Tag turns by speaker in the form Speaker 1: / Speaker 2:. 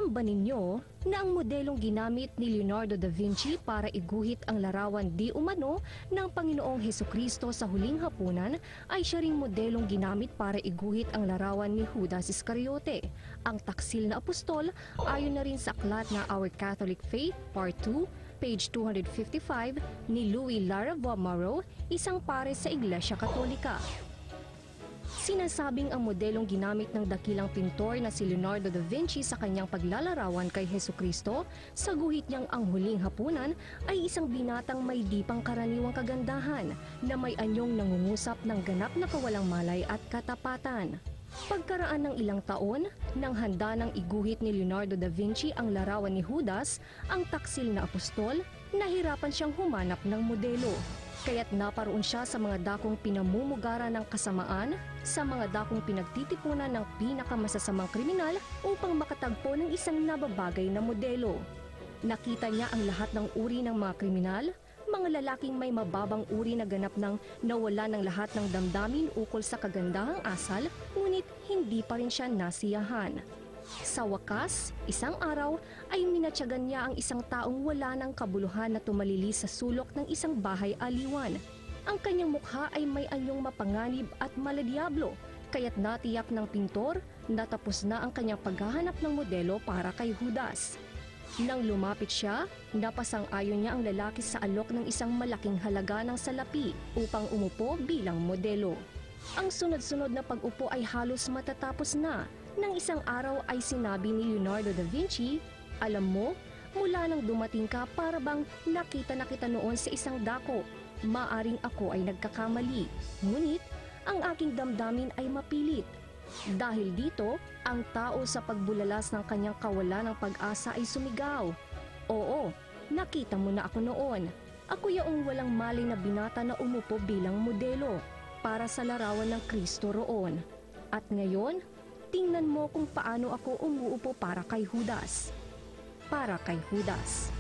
Speaker 1: Alam ba ninyo na ang modelong ginamit ni Leonardo da Vinci para iguhit ang larawan di umano ng Panginoong Hesukristo sa huling hapunan ay siya ring modelong ginamit para iguhit ang larawan ni Judas Iscariote, ang taksil na apostol, ayon na rin sa aklat na Our Catholic Faith, Part 2, page 255 ni Louis Laraveau-Moreau, isang pares sa Iglesia Katolika. Sinasabing ang modelong ginamit ng dakilang pintor na si Leonardo da Vinci sa kanyang paglalarawan kay Hesukristo sa guhit niyang Ang Huling Hapunan ay isang binatang may di pangkaraniwang kagandahan na may anyong nangungusap ng ganap na kawalang malay at katapatan. Pagkaraan ng ilang taon, nang handa ng iguhit ni Leonardo da Vinci ang larawan ni Judas, ang taksil na apostol, nahirapan siyang humanap ng modelo. Kaya't naparoon siya sa mga dakong pinamumugara ng kasamaan, sa mga dakong pinagtitipunan ng pinakamasasamang kriminal upang makatagpo ng isang nababagay na modelo. Nakita niya ang lahat ng uri ng mga kriminal, mga lalaking may mababang uri na ganap ng nawala ng lahat ng damdamin ukol sa kagandahang asal, ngunit hindi pa rin siya nasiyahan. Sa wakas, isang araw ay minatyagan niya ang isang taong wala ng kabuluhan na tumalili sa sulok ng isang bahay aliwan. Ang kanyang mukha ay may anyong mapanganib at maladiablo, kaya't natiyak ng pintor na tapos na ang kanyang paghahanap ng modelo para kay Judas. Nang lumapit siya, napasang-ayon niya ang lalaki sa alok ng isang malaking halaga ng salapi upang umupo bilang modelo. Ang sunod-sunod na pag-upo ay halos matatapos na. Nang isang araw ay sinabi ni Leonardo da Vinci, "Alam mo, mula nang dumating ka para bang nakita na kita noon sa isang dako. Maaring ako ay nagkakamali. Ngunit, ang aking damdamin ay mapilit. Dahil dito, ang tao sa pagbulalas ng kanyang kawalan ng pag-asa ay sumigaw. Oo, nakita mo na ako noon. Ako yaong walang malay na binata na umupo bilang modelo para sa larawan ng Kristo roon. At ngayon, tingnan mo kung paano ako umuupo para kay Judas." Para kay Judas.